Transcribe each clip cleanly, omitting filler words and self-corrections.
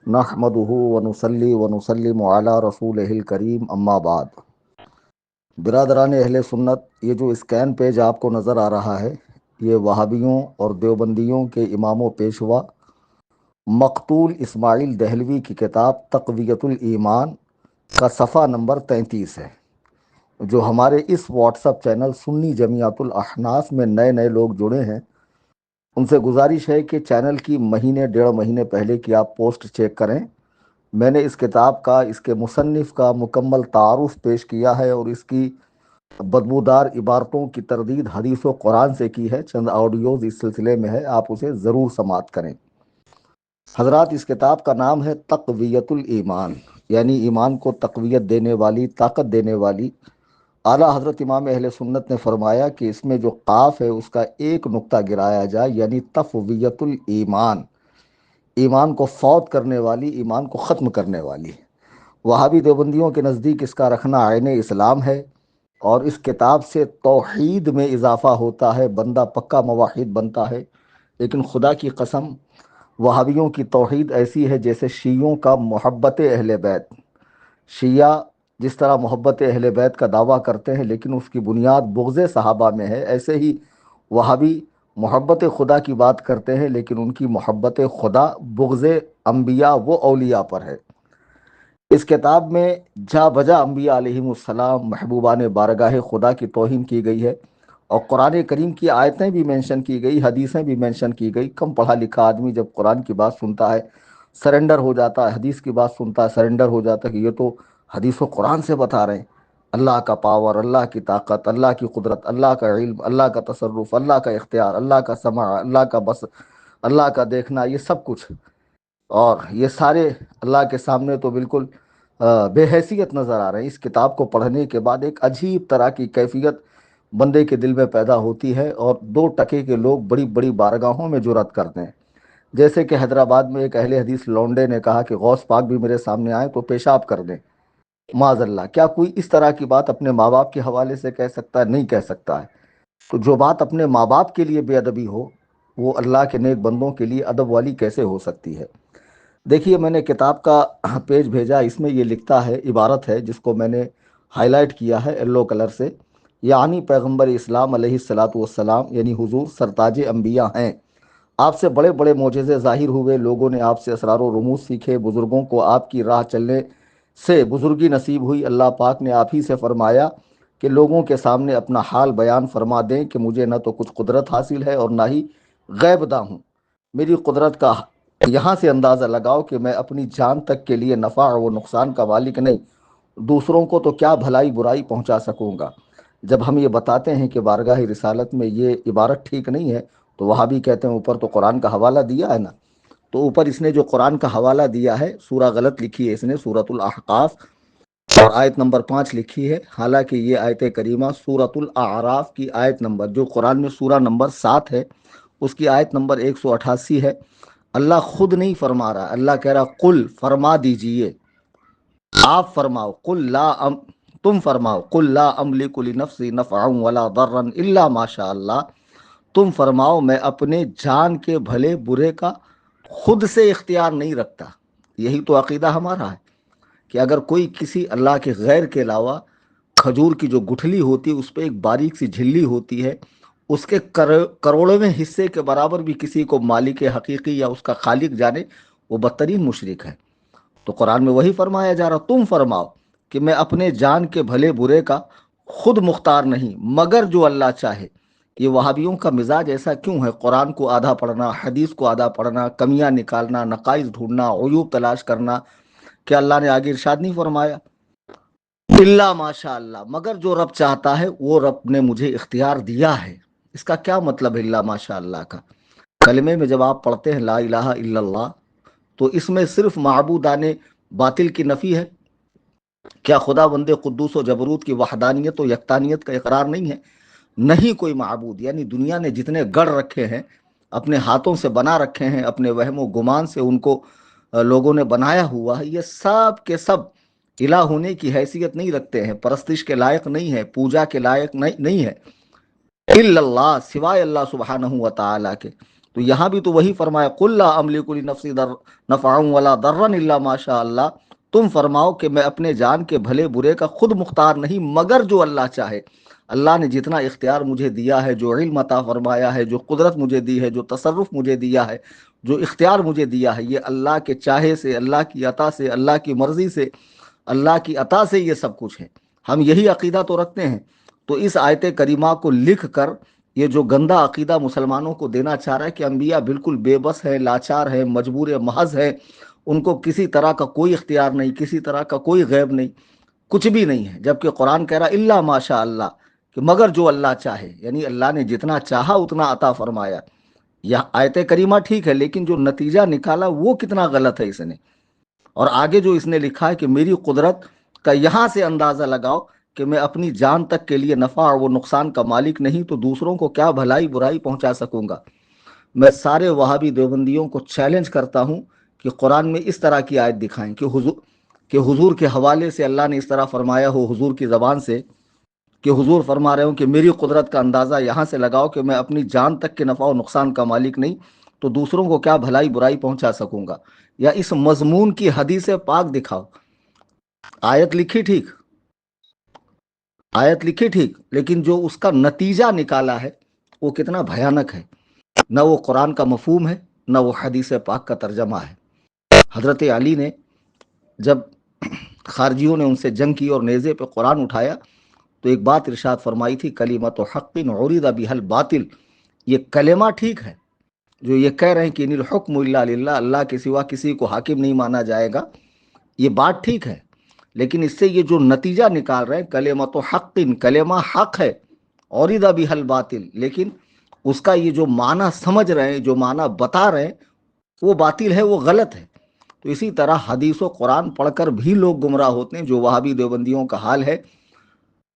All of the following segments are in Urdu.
نحمدہ ونصلی ونسلم علی رسولہ الکریم اما بعد۔ برادران اہل سنت، یہ جو اسکین پیج آپ کو نظر آ رہا ہے، یہ وہابیوں اور دیوبندیوں کے امام و پیشوا مقتول اسماعیل دہلوی کی کتاب تقویت الایمان کا صفحہ نمبر 33 ہے۔ جو ہمارے اس واٹس اپ چینل سنی جمعیت الاحناف میں نئے نئے لوگ جڑے ہیں، ان سے گزارش ہے کہ چینل کی مہینے ڈیڑھ مہینے پہلے کی آپ پوسٹ چیک کریں۔ میں نے اس کتاب کا، اس کے مصنف کا مکمل تعارف پیش کیا ہے اور اس کی بدبودار عبارتوں کی تردید حدیث و قرآن سے کی ہے۔ چند آڈیوز اس سلسلے میں ہے، آپ اسے ضرور سماعت کریں۔ حضرات، اس کتاب کا نام ہے تقویت الایمان، یعنی ایمان کو تقویت دینے والی، طاقت دینے والی۔ اعلیٰ حضرت امام اہل سنت نے فرمایا کہ اس میں جو قاف ہے اس کا ایک نقطہ گرایا جائے، یعنی تفویت الایمان، ایمان کو فوت کرنے والی، ایمان کو ختم کرنے والی۔ وہابی دیوبندیوں کے نزدیک اس کا رکھنا عین اسلام ہے، اور اس کتاب سے توحید میں اضافہ ہوتا ہے، بندہ پکا موحد بنتا ہے۔ لیکن خدا کی قسم، وہابیوں کی توحید ایسی ہے جیسے شیعوں کا محبت اہل بیت۔ شیعہ جس طرح محبت اہل بیت کا دعویٰ کرتے ہیں لیکن اس کی بنیاد بغض صحابہ میں ہے، ایسے ہی وہابی محبت خدا کی بات کرتے ہیں لیکن ان کی محبت خدا بغض انبیاء و اولیاء پر ہے۔ اس کتاب میں جا بجا انبیاء علیہم السلام، محبوبان بارگاہ خدا کی توہین کی گئی ہے، اور قرآن کریم کی آیتیں بھی مینشن کی گئی، حدیثیں بھی مینشن کی گئی۔ کم پڑھا لکھا آدمی جب قرآن کی بات سنتا ہے سرنڈر ہو جاتا ہے، حدیث کی بات سنتا ہے سرنڈر ہو جاتا ہے کہ یہ تو حدیث و قرآن سے بتا رہے ہیں۔ اللہ کا پاور، اللہ کی طاقت، اللہ کی قدرت، اللہ کا علم، اللہ کا تصرف، اللہ کا اختیار، اللہ کا سمع، اللہ کا بصر، اللہ کا دیکھنا، یہ سب کچھ، اور یہ سارے اللہ کے سامنے تو بالکل بے حیثیت نظر آ رہے ہیں۔ اس کتاب کو پڑھنے کے بعد ایک عجیب طرح کی کیفیت بندے کے دل میں پیدا ہوتی ہے، اور دو ٹکے کے لوگ بڑی بڑی بارگاہوں میں جرأت کرتے ہیں۔ جیسے کہ حیدرآباد میں ایک اہل حدیث لونڈے نے کہا کہ غوث پاک بھی میرے سامنے آئے تو پیشاب کر دیں۔ معاذ اللہ، کیا کوئی اس طرح کی بات اپنے ماں باپ کے حوالے سے کہہ سکتا ہے؟ نہیں کہہ سکتا ہے۔ تو جو بات اپنے ماں باپ کے لیے بے ادبی ہو، وہ اللہ کے نیک بندوں کے لیے ادب والی کیسے ہو سکتی ہے؟ دیکھیے، میں نے کتاب کا پیج بھیجا، اس میں یہ لکھتا ہے، عبارت ہے جس کو میں نے ہائی لائٹ کیا ہے یلو کلر سے، یعنی پیغمبر اسلام علیہ الصلاۃ والسلام یعنی حضور سرتاج انبیاء ہیں۔ آپ سے بڑے بڑے معجزے ظاہر ہوئے، لوگوں نے آپ سے اسرار و رموز سیکھے، بزرگوں کو آپ کی راہ چلنے سے بزرگی نصیب ہوئی۔ اللہ پاک نے آپ ہی سے فرمایا کہ لوگوں کے سامنے اپنا حال بیان فرما دیں کہ مجھے نہ تو کچھ قدرت حاصل ہے اور نہ ہی غیب داں ہوں۔ میری قدرت کا یہاں سے اندازہ لگاؤ کہ میں اپنی جان تک کے لیے نفع و نقصان کا مالک نہیں، دوسروں کو تو کیا بھلائی برائی پہنچا سکوں گا۔ جب ہم یہ بتاتے ہیں کہ بارگاہ رسالت میں یہ عبارت ٹھیک نہیں ہے تو وہاں بھی کہتے ہیں اوپر تو قرآن کا حوالہ دیا ہے نا۔ تو اوپر اس نے جو قرآن کا حوالہ دیا ہے، سورہ غلط لکھی ہے اس نے، سورۃ الاحقاف، اور آیت نمبر 5 لکھی ہے، حالانکہ یہ آیت کریمہ سورۃ الاعراف کی آیت نمبر، جو قرآن میں سورہ نمبر 7 ہے، اس کی آیت نمبر 188 ہے۔ اللہ خود نہیں فرما رہا، اللہ کہہ رہا قل، فرما دیجئے، آپ فرماؤ، تم فرماؤ، قل لا املک لنفسی نفعا ولا ضرا الا ما شاء اللہ، تم فرماؤ میں اپنے جان کے بھلے برے کا خود سے اختیار نہیں رکھتا۔ یہی تو عقیدہ ہمارا ہے کہ اگر کوئی کسی اللہ کے غیر کے علاوہ، کھجور کی جو گٹھلی ہوتی ہے اس پہ ایک باریک سی جھلی ہوتی ہے، اس کے کروڑویں حصے کے برابر بھی کسی کو مالک حقیقی یا اس کا خالق جانے، وہ بدترین مشرک ہے۔ تو قرآن میں وہی فرمایا جا رہا، تم فرماؤ کہ میں اپنے جان کے بھلے برے کا خود مختار نہیں مگر جو اللہ چاہے۔ یہ وہابیوں کا مزاج ایسا کیوں ہے؟ قرآن کو آدھا پڑھنا، حدیث کو آدھا پڑھنا، کمیاں نکالنا، نقائص ڈھونڈنا، عیوب تلاش کرنا۔ کہ اللہ نے آگے ارشاد نہیں فرمایا الا ماشاء اللہ، مگر جو رب چاہتا ہے وہ رب نے مجھے اختیار دیا ہے۔ اس کا کیا مطلب ہے الا ماشاء اللہ کا؟ کلمے میں جب آپ پڑھتے ہیں لا الہ الا اللہ، تو اس میں صرف معبودان باطل کی نفی ہے؟ کیا خدا بند قدوس و جبروت کی وحدانیت و یکتانیت کا اقرار نہیں ہے؟ نہیں کوئی معبود، یعنی دنیا نے جتنے گڑھ رکھے ہیں، اپنے ہاتھوں سے بنا رکھے ہیں، اپنے وہم و گمان سے ان کو لوگوں نے بنایا ہوا ہے، یہ سب کے سب الہ ہونے کی حیثیت نہیں رکھتے ہیں، پرستش کے لائق نہیں ہے، پوجا کے لائق نہیں ہے، الا اللہ، سوائے اللہ سبحانہ و تعالیٰ کے۔ تو یہاں بھی تو وہی فرمایا قل لا املک لنفسی نفعا ولا ضرا الا ما شاء اللہ، تم فرماؤ کہ میں اپنے جان کے بھلے برے کا خود مختار نہیں مگر جو اللہ چاہے۔ اللہ نے جتنا اختیار مجھے دیا ہے، جو علم عطا فرمایا ہے، جو قدرت مجھے دی ہے، جو تصرف مجھے دیا ہے، جو اختیار مجھے دیا ہے، یہ اللہ کے چاہے سے، اللہ کی عطا سے، اللہ کی مرضی سے، اللہ کی عطا سے یہ سب کچھ ہے۔ ہم یہی عقیدہ تو رکھتے ہیں۔ تو اس آیت کریمہ کو لکھ کر یہ جو گندا عقیدہ مسلمانوں کو دینا چاہ رہا ہے کہ انبیاء بالکل بے بس ہیں، لاچار ہیں، مجبور محض ہیں، ان کو کسی طرح کا کوئی اختیار نہیں، کسی طرح کا کوئی غیب نہیں، کچھ بھی نہیں ہے، جبکہ قرآن کہہ رہا الا ماشاء اللہ، کہ مگر جو اللہ چاہے، یعنی اللہ نے جتنا چاہا اتنا عطا فرمایا۔ یہ آیت کریمہ ٹھیک ہے، لیکن جو نتیجہ نکالا وہ کتنا غلط ہے اس نے۔ اور آگے جو اس نے لکھا ہے کہ میری قدرت کا یہاں سے اندازہ لگاؤ کہ میں اپنی جان تک کے لیے نفع اور وہ نقصان کا مالک نہیں تو دوسروں کو کیا بھلائی برائی پہنچا سکوں گا۔ میں سارے وہابی دیوبندیوں کو چیلنج کرتا ہوں کہ قرآن میں اس طرح کی آیت دکھائیں کہ حضور کے حوالے سے اللہ نے اس طرح فرمایا ہو حضور کی زبان سے، کہ حضور فرما رہے ہوں کہ میری قدرت کا اندازہ یہاں سے لگاؤ کہ میں اپنی جان تک کے نفع و نقصان کا مالک نہیں تو دوسروں کو کیا بھلائی برائی پہنچا سکوں گا، یا اس مضمون کی حدیث پاک دکھاؤ۔ آیت لکھی ٹھیک، آیت لکھی ٹھیک، لیکن جو اس کا نتیجہ نکالا ہے وہ کتنا بھیانک ہے۔ نہ وہ قرآن کا مفہوم ہے، نہ وہ حدیث پاک کا ترجمہ ہے۔ حضرت علی نے جب خارجیوں نے ان سے جنگ کی اور نیزے پہ قرآن اٹھایا تو ایک بات ارشاد فرمائی تھی کلمۃ حق عرض بها الباطل، یہ کلمہ ٹھیک ہے جو یہ کہہ رہے ہیں کہ ان الحکم الا للہ، اللہ کے سوا کسی کو حاکم نہیں مانا جائے گا، یہ بات ٹھیک ہے، لیکن اس سے یہ جو نتیجہ نکال رہے ہیں کلمۃ حق، کلمہ حق ہے، عرض بها الباطل، لیکن اس کا یہ جو معنی سمجھ رہے ہیں، جو معنی بتا رہے ہیں وہ باطل ہے، وہ غلط ہے۔ تو اسی طرح حدیث و قرآن پڑھ کر بھی لوگ گمراہ ہوتے ہیں، جو وہابی دیوبندیوں کا حال ہے۔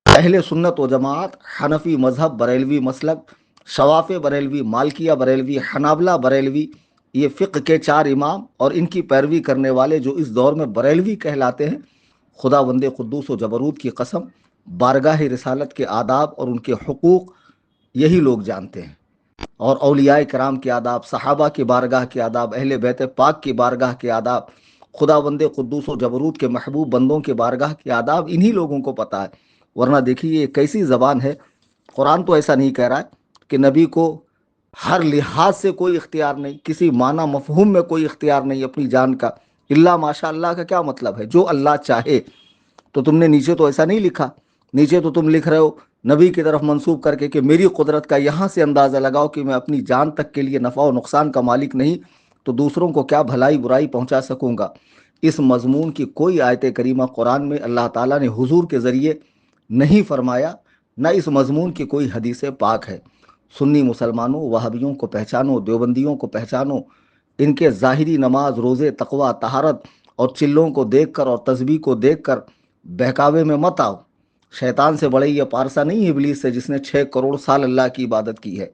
اہل سنت و جماعت، حنفی مذہب، بریلوی مسلک، شواف بریلوی، مالکیہ بریلوی، حنابلہ بریلوی، یہ فقہ کے 4 امام اور ان کی پیروی کرنے والے جو اس دور میں بریلوی کہلاتے ہیں، خدا بند قدوس و جبروت کی قسم، بارگاہ رسالت کے آداب اور ان کے حقوق یہی لوگ جانتے ہیں، اور اولیاء کرام کے آداب، صحابہ کی بارگاہ کے آداب، اہل بیت پاک کی بارگاہ کے آداب، خدا بند قدوس و جبروت کے محبوب بندوں کے بارگاہ کے آداب انہی لوگوں کو پتہ ہے۔ ورنہ دیکھیے یہ کیسی زبان ہے، قرآن تو ایسا نہیں کہہ رہا ہے کہ نبی کو ہر لحاظ سے کوئی اختیار نہیں، کسی معنی مفہوم میں کوئی اختیار نہیں اپنی جان کا، اللہ ماشاء اللہ کا کیا مطلب ہے؟ جو اللہ چاہے۔ تو تم نے نیچے تو ایسا نہیں لکھا، نیچے تو تم لکھ رہے ہو نبی کی طرف منسوب کر کے کہ میری قدرت کا یہاں سے اندازہ لگاؤ کہ میں اپنی جان تک کے لیے نفع و نقصان کا مالک نہیں تو دوسروں کو کیا بھلائی برائی پہنچا سکوں گا۔ اس مضمون کی کوئی آیت کریمہ قرآن میں اللہ تعالیٰ نے حضور کے ذریعے نہیں فرمایا، نہ اس مضمون کی کوئی حدیث پاک ہے۔ سنی مسلمانوں، وہابیوں کو پہچانو، دیوبندیوں کو پہچانو، ان کے ظاہری نماز، روزے، تقوی، طہارت اور چلوں کو دیکھ کر اور تسبیح کو دیکھ کر بہکاوے میں مت آؤ۔ شیطان سے بڑے یہ پارسا نہیں ہے ابلیس سے، جس نے 6 کروڑ سال اللہ کی عبادت کی ہے۔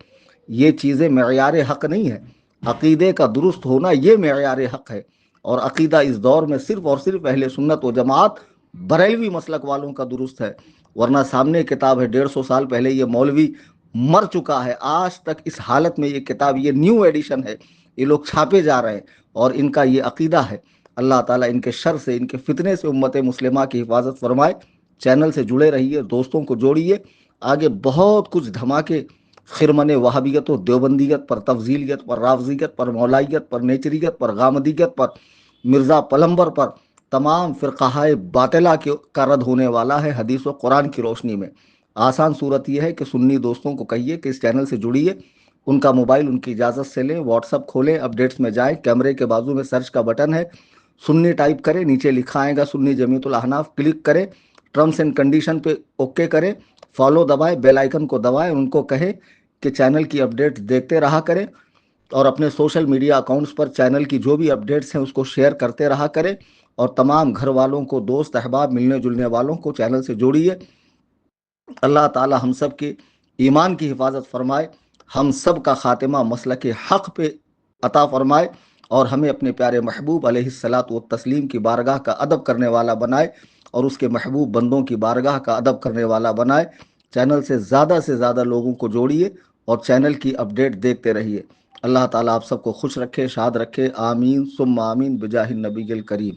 یہ چیزیں معیار حق نہیں ہے، عقیدے کا درست ہونا یہ معیار حق ہے، اور عقیدہ اس دور میں صرف اور صرف اہل سنت و جماعت بریلوی مسلک والوں کا درست ہے۔ ورنہ سامنے کتاب ہے، 150 سال پہلے یہ مولوی مر چکا ہے، آج تک اس حالت میں یہ کتاب، یہ نیو ایڈیشن ہے، یہ لوگ چھاپے جا رہے ہیں اور ان کا یہ عقیدہ ہے۔ اللہ تعالیٰ ان کے شر سے، ان کے فتنے سے امت مسلمہ کی حفاظت فرمائے۔ چینل سے جڑے رہیے، دوستوں کو جوڑیے، آگے بہت کچھ دھماکے خرمن وہابیت و دیوبندیت پر، تفضیلیت پر، رافضیت پر، مولائیت پر، نیچریت پر، غامدیت پر، مرزا پلمبر پر، تمام فرقہ باطلہ کا رد ہونے والا ہے حدیث و قرآن کی روشنی میں۔ آسان صورت یہ ہے کہ سنی دوستوں کو کہیے کہ اس چینل سے جڑیے، ان کا موبائل ان کی اجازت سے لیں، واٹس اپ کھولیں، اپڈیٹس میں جائیں، کیمرے کے بازو میں سرچ کا بٹن ہے، سنی ٹائپ کریں، نیچے لکھا آئے گا سنی جمیعت الاحناف، کلک کریں، ٹرمز اینڈ کنڈیشن پہ اوکے کریں، فالو دبائیں، بیل آئیکن کو دبائیں، ان کو کہیں کہ چینل کی اپڈیٹ دیکھتے رہا کریں، اور اپنے سوشل میڈیا اکاؤنٹس پر چینل کی جو بھی اپڈیٹس ہیں اس کو شیئر کرتے رہا کریں، اور تمام گھر والوں کو، دوست احباب، ملنے جلنے والوں کو چینل سے جوڑیے۔ اللہ تعالی ہم سب کے ایمان کی حفاظت فرمائے، ہم سب کا خاتمہ مسلک حق پہ عطا فرمائے، اور ہمیں اپنے پیارے محبوب علیہ الصلاۃ والتسلیم کی بارگاہ کا ادب کرنے والا بنائے، اور اس کے محبوب بندوں کی بارگاہ کا ادب کرنے والا بنائے۔ چینل سے زیادہ لوگوں کو جوڑیے اور چینل کی اپڈیٹ دیکھتے رہیے۔ اللہ تعالیٰ آپ سب کو خوش رکھے، شاد رکھے، آمین ثم آمین بجاہ النبی الکریم۔